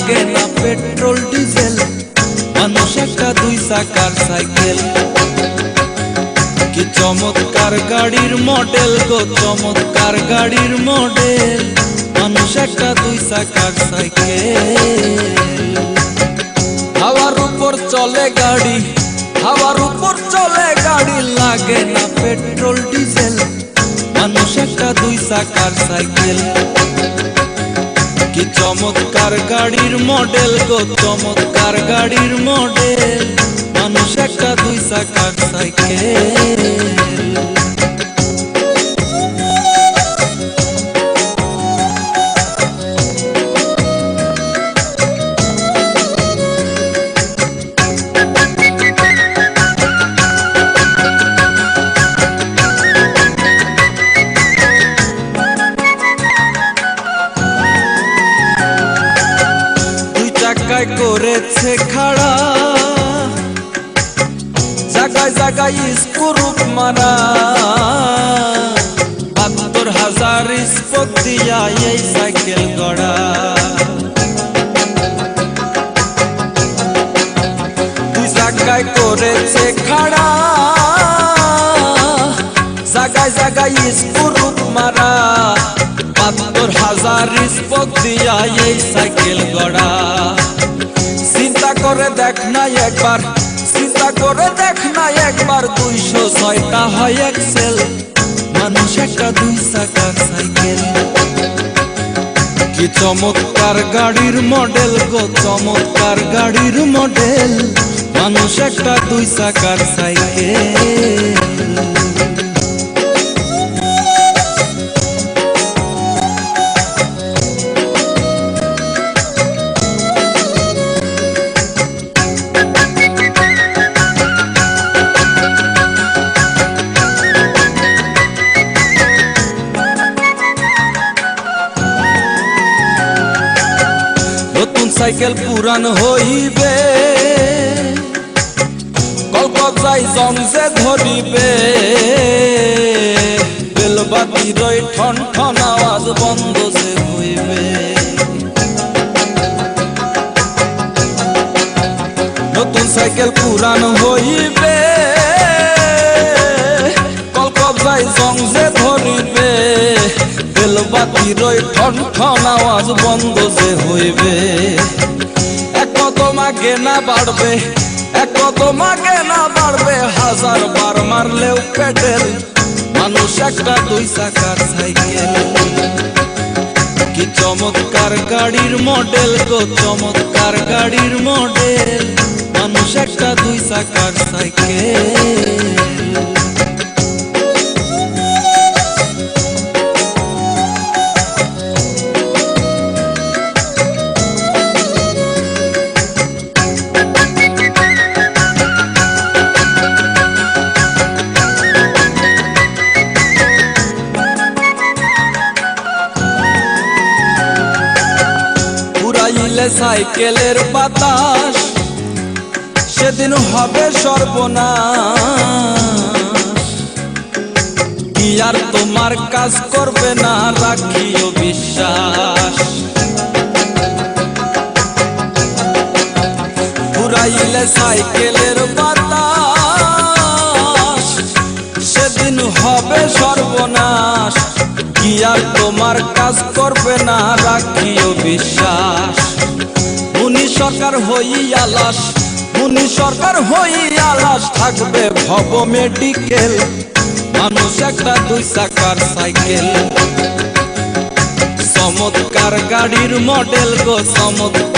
লাগে না petrol diesel, মানুষ একটা দুই চাকার সাইকেল। কি চমৎকার গাড়ির মডেল গো, চমৎকার গাড়ির মডেল, মানুষ একটা দুই চাকার সাইকেল। হাওয়ার উপর চলে গাড়ি, হাওয়ার উপর চলে গাড়ি, লাগে না পেট্রোল ডিজেল, মানুষ একটা দুই চাকার সাইকেল। কি চমৎকার গাড়ির মডেল গো, চমৎকার গাড়ির মডেল, মানুষ একটা দুই চাকার সাইকেল। করেছে খাড়া, জায়গায় জায়গায় স্ক্রুপ মারা, ৭২,০০০ স্পোক দিয়া এই সাইকেল গড়া। দুই জায়গায় করেছে খাড়া, জায়গায় জায়গায় স্ক্রুপ মারা, ৭২,০০০ স্পোক দিয়া এই সাইকেল গড়া। চিন্তা করে দেখ না একবার, চিন্তা করে দেখ না একবার, ২০৬টা হয় এক্সেল, মানুষ একটা দুই চাকার সাইকেল। কি চমৎকার গাড়ির মডেল গো, চমৎকার গাড়ির মডেল, মানুষ একটা দুই চাকার সাইকেল। সাইকেল পুরান হইবে, কলকাতায় জমজে ধরিবে, বেলবাতির ঠন ঠন আওয়াজ বন্ধ যে হইবে। নতুন সাইকেল পুরান হইবে, কলকাতায় জমজে ধরিবে, বেলবাতির ঠন ঠন আওয়াজ বন্ধ যে হইবে। তোমাকে না বাড়বে, এক তোমাকে না বাড়বে, ১০০০ বার মারলেও পেডেল, মানুষ একটা দুই চাকার সাইকেল। কি চমৎকার গাড়ির মডেল গো, চমৎকার গাড়ির মডেল, মানুষ একটা দুই চাকার সাইকেল। সাইকেলের বাতাস সেদিন হবে সর্বনাশ, কি আর তোমার কাজ করবে না, রাখিও বিশ্বাস। পুরাইলে সাইকেলের বাতাস সেদিন হবে সর্বনাশ, কি আর তোমার কাজ করবে না, রাখিও বিশ্বাস। মুনি সরকার হইয়া লাশ, মুনি সরকার হইয়া লাশ, থাকবে ভব মেডিকেল, মানুষ একটা দুই চাকার সাইকেল। চমৎকার গাড়ির মডেল গো, চমৎকার